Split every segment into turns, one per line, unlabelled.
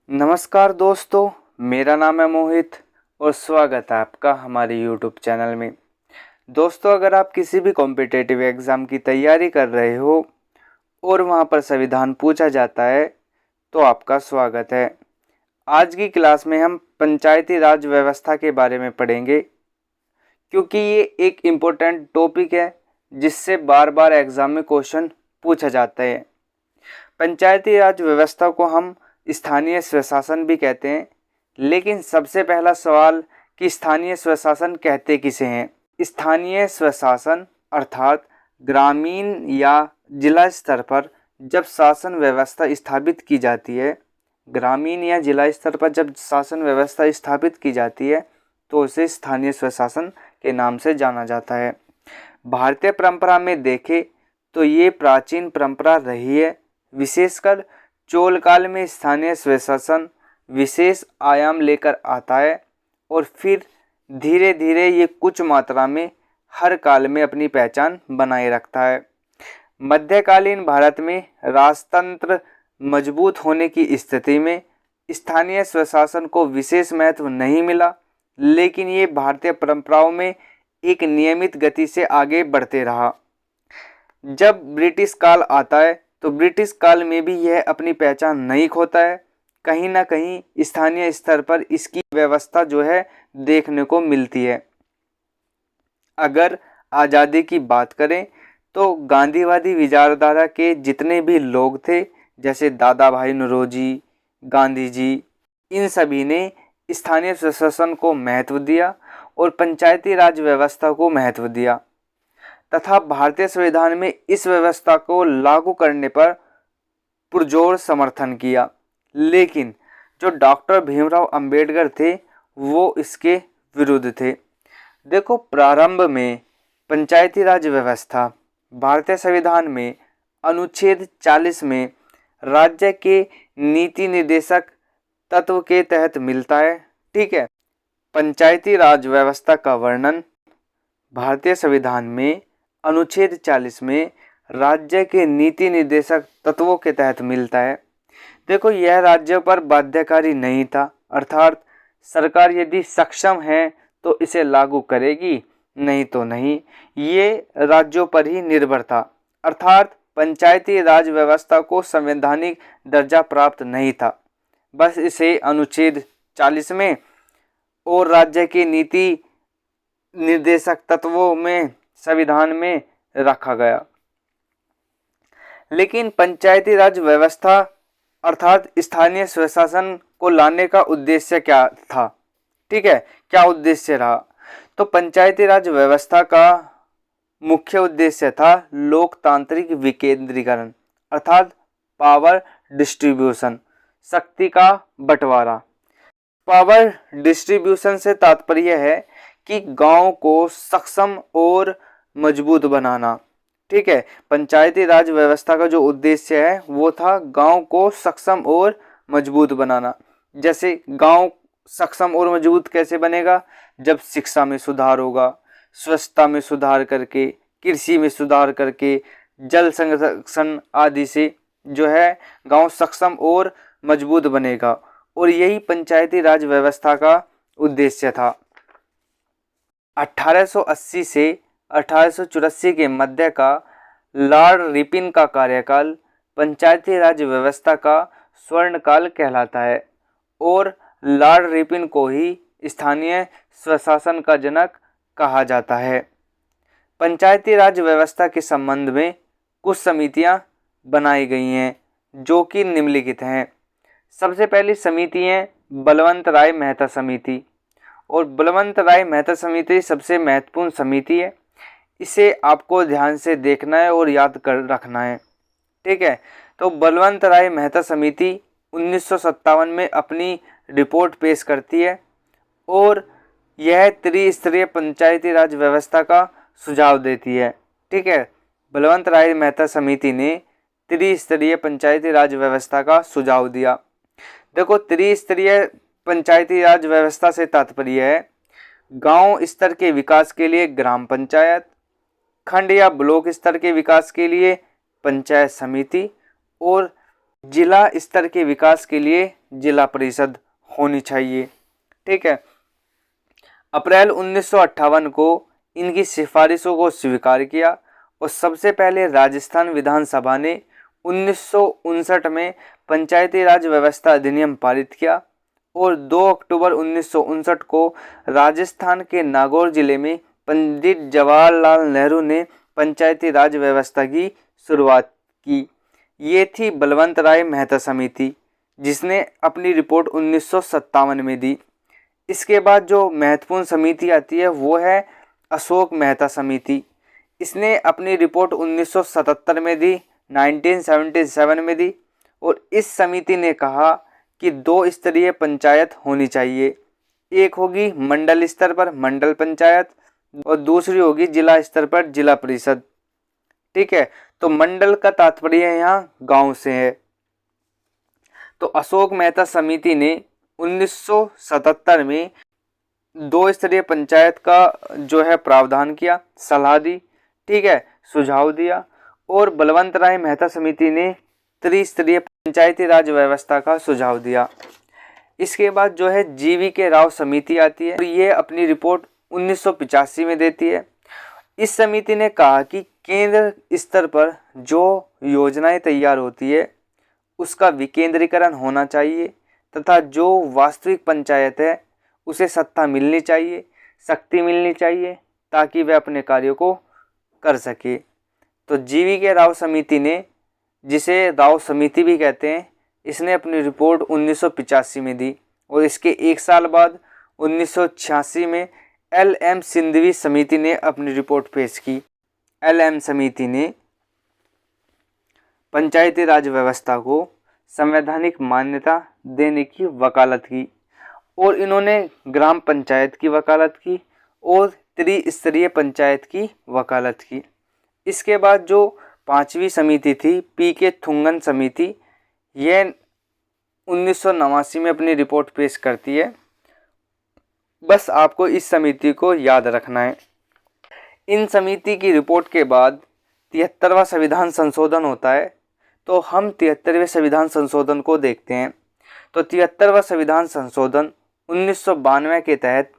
नमस्कार दोस्तों, मेरा नाम है मोहित और स्वागत है आपका हमारे YouTube चैनल में। दोस्तों, अगर आप किसी भी कॉम्पिटिटिव एग्ज़ाम की तैयारी कर रहे हो और वहां पर संविधान पूछा जाता है तो आपका स्वागत है। आज की क्लास में हम पंचायती राज व्यवस्था के बारे में पढ़ेंगे, क्योंकि ये एक इम्पोर्टेंट टॉपिक है जिससे बार बार एग्ज़ाम में क्वेश्चन पूछा जाता है। पंचायती राज व्यवस्था को हम स्थानीय स्वशासन भी कहते हैं, लेकिन सबसे पहला सवाल कि स्थानीय स्वशासन कहते किसे हैं। स्थानीय स्वशासन अर्थात ग्रामीण या जिला स्तर पर जब शासन व्यवस्था स्थापित की जाती है, ग्रामीण या जिला स्तर पर जब शासन व्यवस्था स्थापित की जाती है तो उसे स्थानीय स्वशासन के नाम से जाना जाता है। भारतीय परंपरा में देखें तो ये प्राचीन परंपरा रही है। विशेषकर चोल काल में स्थानीय स्वशासन विशेष आयाम लेकर आता है और फिर धीरे धीरे ये कुछ मात्रा में हर काल में अपनी पहचान बनाए रखता है। मध्यकालीन भारत में राजतंत्र मजबूत होने की स्थिति में स्थानीय स्वशासन को विशेष महत्व नहीं मिला, लेकिन ये भारतीय परंपराओं में एक नियमित गति से आगे बढ़ते रहा। जब ब्रिटिश काल आता है तो ब्रिटिश काल में भी यह अपनी पहचान नहीं खोता है। कहीं ना कहीं स्थानीय स्तर पर इसकी व्यवस्था जो है देखने को मिलती है। अगर आज़ादी की बात करें तो गांधीवादी विचारधारा के जितने भी लोग थे, जैसे दादा भाई नौरोजी, गांधी जी, इन सभी ने स्थानीय स्वशासन को महत्व दिया और पंचायती राज व्यवस्था को महत्व दिया तथा भारतीय संविधान में इस व्यवस्था को लागू करने पर पुरजोर समर्थन किया। लेकिन जो डॉक्टर भीमराव अंबेडकर थे वो इसके विरुद्ध थे। देखो, प्रारंभ में पंचायती राज व्यवस्था भारतीय संविधान में अनुच्छेद 40 में राज्य के नीति निर्देशक तत्व के तहत मिलता है। ठीक है, पंचायती राज व्यवस्था का वर्णन भारतीय संविधान में अनुच्छेद 40 में राज्य के नीति निर्देशक तत्वों के तहत मिलता है। देखो, यह राज्यों पर बाध्यकारी नहीं था, अर्थात सरकार यदि सक्षम है तो इसे लागू करेगी, नहीं तो नहीं। ये राज्यों पर ही निर्भर था, अर्थात पंचायती राज व्यवस्था को संवैधानिक दर्जा प्राप्त नहीं था। बस इसे अनुच्छेद 40 में और राज्य के नीति निर्देशक तत्वों में संविधान में रखा गया। लेकिन पंचायती राज व्यवस्था अर्थात स्थानीय स्वशासन को लाने का उद्देश्य क्या था? ठीक है, क्या उद्देश्य रहा? तो पंचायती राज व्यवस्था का मुख्य उद्देश्य था लोकतांत्रिक विकेंद्रीकरण अर्थात पावर डिस्ट्रीब्यूशन, शक्ति का बंटवारा। पावर डिस्ट्रीब्यूशन से तात्पर्य है कि गांव को सक्षम और मजबूत बनाना। ठीक है, पंचायती राज व्यवस्था का जो उद्देश्य है वो था गांव को सक्षम और मजबूत बनाना। जैसे गांव सक्षम और मजबूत कैसे बनेगा? जब शिक्षा में सुधार होगा, स्वच्छता में सुधार करके, कृषि में सुधार करके, जल संरक्षण आदि से जो है गांव सक्षम और मजबूत बनेगा। और यही पंचायती राज व्यवस्था का उद्देश्य था। 1880 से 1884 के मध्य का लॉर्ड रिपन का कार्यकाल पंचायती राज व्यवस्था का स्वर्णकाल कहलाता है और लॉर्ड रिपन को ही स्थानीय स्वशासन का जनक कहा जाता है। पंचायती राज व्यवस्था के संबंध में कुछ समितियां बनाई गई हैं जो कि निम्नलिखित हैं। सबसे पहली समिति है बलवंत राय मेहता समिति, और बलवंत राय मेहता समिति सबसे महत्वपूर्ण समिति है। इसे आपको ध्यान से देखना है और याद कर रखना है। ठीक है, तो बलवंत राय मेहता समिति 1957 में अपनी रिपोर्ट पेश करती है और यह त्रिस्तरीय पंचायती राज व्यवस्था का सुझाव देती है। ठीक है, बलवंत राय मेहता समिति ने त्रिस्तरीय पंचायती राज व्यवस्था का सुझाव दिया। देखो, त्रिस्तरीय पंचायती राज व्यवस्था से तात्पर्य है गांव स्तर के विकास के लिए ग्राम पंचायत, खंड या ब्लॉक स्तर के विकास के लिए पंचायत समिति और जिला स्तर के विकास के लिए जिला परिषद होनी चाहिए। ठीक है, अप्रैल 1958 को इनकी सिफारिशों को स्वीकार किया और सबसे पहले राजस्थान विधानसभा ने 1959 में पंचायती राज व्यवस्था अधिनियम पारित किया और 2 अक्टूबर 1959 को राजस्थान के नागौर जिले में पंडित जवाहरलाल नेहरू ने पंचायती राज व्यवस्था की शुरुआत की। ये थी बलवंत राय मेहता समिति, जिसने अपनी रिपोर्ट 1957 में दी। इसके बाद जो महत्वपूर्ण समिति आती है वो है अशोक मेहता समिति। इसने अपनी रिपोर्ट 1977 में दी, 1977 में दी और इस समिति ने कहा कि 2 स्तरीय पंचायत होनी चाहिए। एक होगी मंडल स्तर पर मंडल पंचायत और दूसरी होगी जिला स्तर पर जिला परिषद। ठीक है, तो मंडल का तात्पर्य यहाँ गांव से है। तो अशोक मेहता समिति ने 1977 में 2 स्तरीय पंचायत का जो है प्रावधान किया, सलाह दी, ठीक है, सुझाव दिया। और बलवंत राय मेहता समिति ने त्रिस्तरीय पंचायती राज व्यवस्था का सुझाव दिया। इसके बाद जो है GV राव समिति आती है और ये अपनी रिपोर्ट 1985 में देती है। इस समिति ने कहा कि केंद्र स्तर पर जो योजनाएं तैयार होती है उसका विकेंद्रीकरण होना चाहिए तथा जो वास्तविक पंचायत है उसे सत्ता मिलनी चाहिए, शक्ति मिलनी चाहिए ताकि वह अपने कार्यों को कर सके। तो GV राव समिति ने, जिसे राव समिति भी कहते हैं, इसने अपनी रिपोर्ट 1985 में दी और इसके एक साल बाद 1986 में LM सिंधवी समिति ने अपनी रिपोर्ट पेश की। LM समिति ने पंचायती राज व्यवस्था को संवैधानिक मान्यता देने की वकालत की और इन्होंने ग्राम पंचायत की वकालत की और त्रिस्तरीय पंचायत की वकालत की। इसके बाद जो 5वीं समिति थी PK थुंगन समिति, यह 1989 में अपनी रिपोर्ट पेश करती है। बस आपको इस समिति को याद रखना है। इन समिति की रिपोर्ट के बाद 73वां संविधान संशोधन होता है। तो हम 73वें संविधान संशोधन को देखते हैं। तो 73वां संविधान संशोधन 1992 के तहत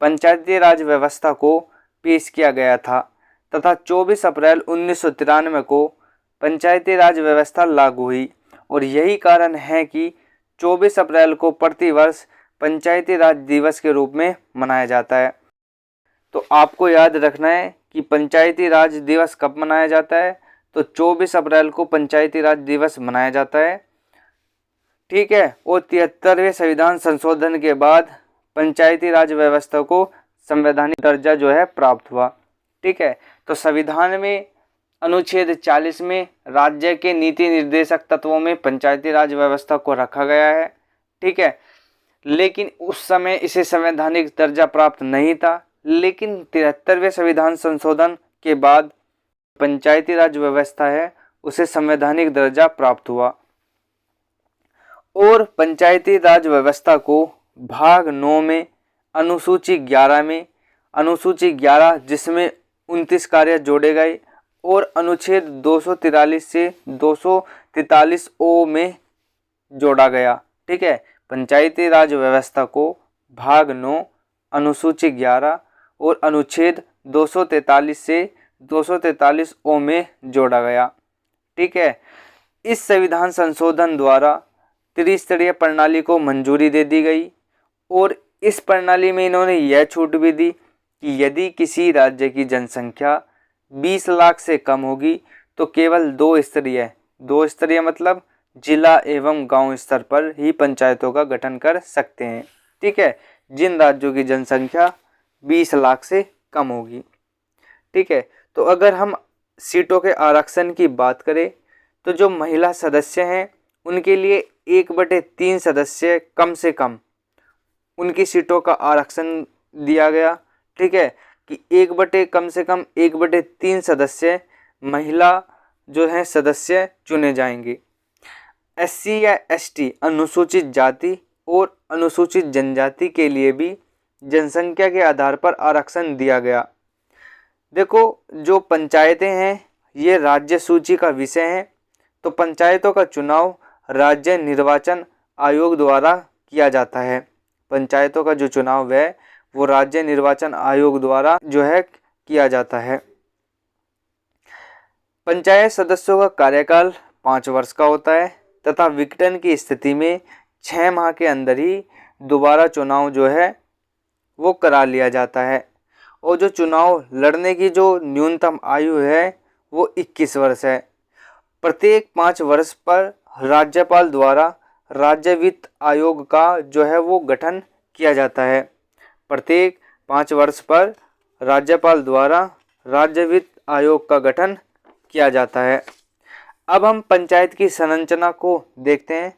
पंचायती राज व्यवस्था को पेश किया गया था तथा 24 अप्रैल 1993 को पंचायती राज व्यवस्था लागू हुई और यही कारण है कि 24 अप्रैल को प्रतिवर्ष पंचायती राज दिवस के रूप में मनाया जाता है। तो आपको याद रखना है कि पंचायती राज दिवस कब मनाया जाता है, तो 24 अप्रैल को पंचायती राज दिवस मनाया जाता है। ठीक है, और 73वें संविधान संशोधन के बाद पंचायती राज व्यवस्था को संवैधानिक दर्जा जो है प्राप्त हुआ। ठीक है, तो संविधान में अनुच्छेद 40 में राज्य के नीति निर्देशक तत्वों में पंचायती राज व्यवस्था को रखा गया है। ठीक है, लेकिन उस समय इसे संवैधानिक दर्जा प्राप्त नहीं था, लेकिन 73वें संविधान संशोधन के बाद पंचायती राज व्यवस्था है उसे संवैधानिक दर्जा प्राप्त हुआ। और पंचायती राज व्यवस्था को भाग 9 में अनुसूची 11 में, अनुसूची 11 जिसमें 29 कार्य जोड़े गए और अनुच्छेद 243 से 243 ओ में जोड़ा गया। ठीक है, पंचायती राज व्यवस्था को भाग 9 अनुसूची 11 और अनुच्छेद 243 से 243 ओ में जोड़ा गया। ठीक है, इस संविधान संशोधन द्वारा त्रिस्तरीय प्रणाली को मंजूरी दे दी गई और इस प्रणाली में इन्होंने यह छूट भी दी कि यदि किसी राज्य की जनसंख्या 20 लाख से कम होगी तो केवल 2 स्तरीय मतलब जिला एवं गांव स्तर पर ही पंचायतों का गठन कर सकते हैं। ठीक है, जिन राज्यों की जनसंख्या 20 लाख से कम होगी। ठीक है, तो अगर हम सीटों के आरक्षण की बात करें तो जो महिला सदस्य हैं उनके लिए 1/3 सदस्य कम से कम उनकी सीटों का आरक्षण दिया गया। ठीक है, कि कम से कम 1/3 सदस्य महिला जो है सदस्य चुने जाएंगे। SC या ST अनुसूचित जाति और अनुसूचित जनजाति के लिए भी जनसंख्या के आधार पर आरक्षण दिया गया। देखो, जो पंचायतें हैं ये राज्य सूची का विषय है, तो पंचायतों का चुनाव राज्य निर्वाचन आयोग द्वारा किया जाता है। पंचायतों का जो चुनाव है वो राज्य निर्वाचन आयोग द्वारा जो है किया जाता है। पंचायत सदस्यों का कार्यकाल 5 वर्ष का होता है तथा विघटन की स्थिति में 6 माह के अंदर ही दोबारा चुनाव जो है वो करा लिया जाता है। और जो चुनाव लड़ने की जो न्यूनतम आयु है वो 21 वर्ष है। प्रत्येक 5 वर्ष पर राज्यपाल द्वारा राज्य वित्त आयोग का जो है वो गठन किया जाता है। प्रत्येक 5 वर्ष पर राज्यपाल द्वारा राज्य वित्त आयोग का गठन किया जाता है। अब हम पंचायत की संरचना को देखते हैं।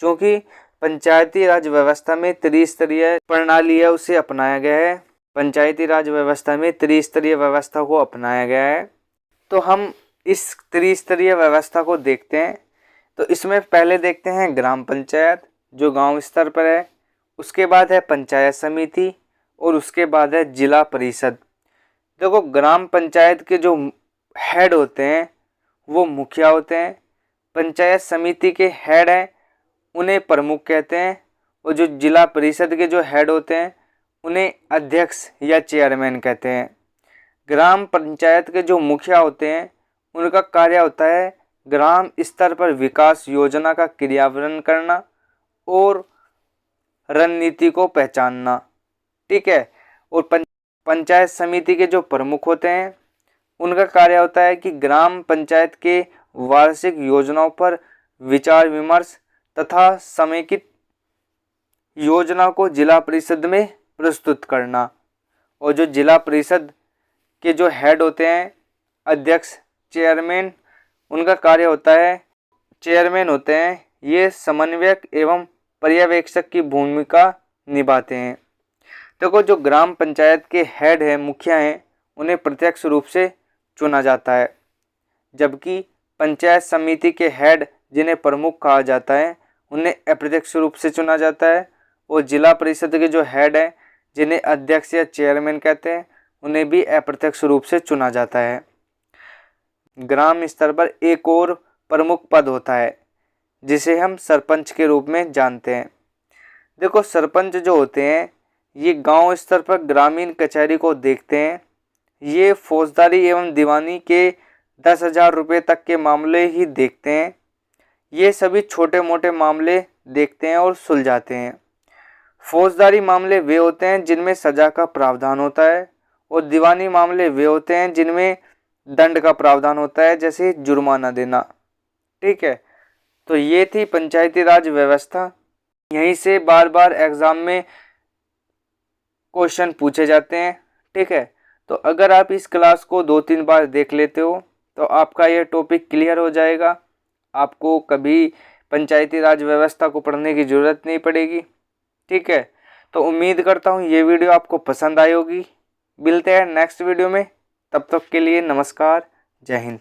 क्योंकि पंचायती राज व्यवस्था में त्रिस्तरीय प्रणाली है उसे अपनाया गया है। पंचायती राज व्यवस्था में त्रिस्तरीय व्यवस्था को अपनाया गया है। तो हम इस त्रिस्तरीय व्यवस्था को देखते हैं। तो इसमें पहले देखते हैं ग्राम पंचायत जो गांव स्तर पर है, उसके बाद है पंचायत समिति और उसके बाद है जिला परिषद। देखो ग्राम पंचायत के जो हेड होते हैं वो मुखिया होते हैं। पंचायत समिति के हेड हैं उन्हें प्रमुख कहते हैं और जो जिला परिषद के जो हेड होते हैं उन्हें अध्यक्ष या चेयरमैन कहते हैं। ग्राम पंचायत के जो मुखिया होते हैं उनका कार्य होता है ग्राम स्तर पर विकास योजना का क्रियान्वयन करना और रणनीति को पहचानना। ठीक है। और पंचायत समिति के जो प्रमुख होते हैं उनका कार्य होता है कि ग्राम पंचायत के वार्षिक योजनाओं पर विचार विमर्श तथा समेकित योजना को जिला परिषद में प्रस्तुत करना। और जो जिला परिषद के जो हेड होते हैं अध्यक्ष चेयरमैन, उनका कार्य होता है, चेयरमैन होते हैं, ये समन्वयक एवं पर्यवेक्षक की भूमिका निभाते हैं। देखो जो ग्राम पंचायत के हेड हैं, मुखिया हैं, उन्हें प्रत्यक्ष रूप से चुना जाता है, जबकि पंचायत समिति के हेड जिन्हें प्रमुख कहा जाता है उन्हें अप्रत्यक्ष रूप से चुना जाता है। और जिला परिषद के जो हेड हैं जिन्हें अध्यक्ष या चेयरमैन कहते हैं उन्हें भी अप्रत्यक्ष रूप से चुना जाता है। ग्राम स्तर पर एक और प्रमुख पद होता है जिसे हम सरपंच के रूप में जानते हैं। देखो सरपंच जो होते हैं ये गांव स्तर पर ग्रामीण कचहरी को देखते हैं। ये फौजदारी एवं दीवानी के 10,000 रुपये तक के मामले ही देखते हैं। ये सभी छोटे मोटे मामले देखते हैं और सुलझाते हैं। फौजदारी मामले वे होते हैं जिनमें सजा का प्रावधान होता है और दीवानी मामले वे होते हैं जिनमें दंड का प्रावधान होता है, जैसे जुर्माना देना। ठीक है। तो ये थी पंचायती राज व्यवस्था। यहीं से बार बार एग्जाम में क्वेश्चन पूछे जाते हैं। ठीक है। तो अगर आप इस क्लास को 2-3 बार देख लेते हो तो आपका यह टॉपिक क्लियर हो जाएगा। आपको कभी पंचायती राज व्यवस्था को पढ़ने की ज़रूरत नहीं पड़ेगी। ठीक है। तो उम्मीद करता हूँ ये वीडियो आपको पसंद आई होगी। मिलते हैं नेक्स्ट वीडियो में, तब तक के लिए नमस्कार, जय हिंद।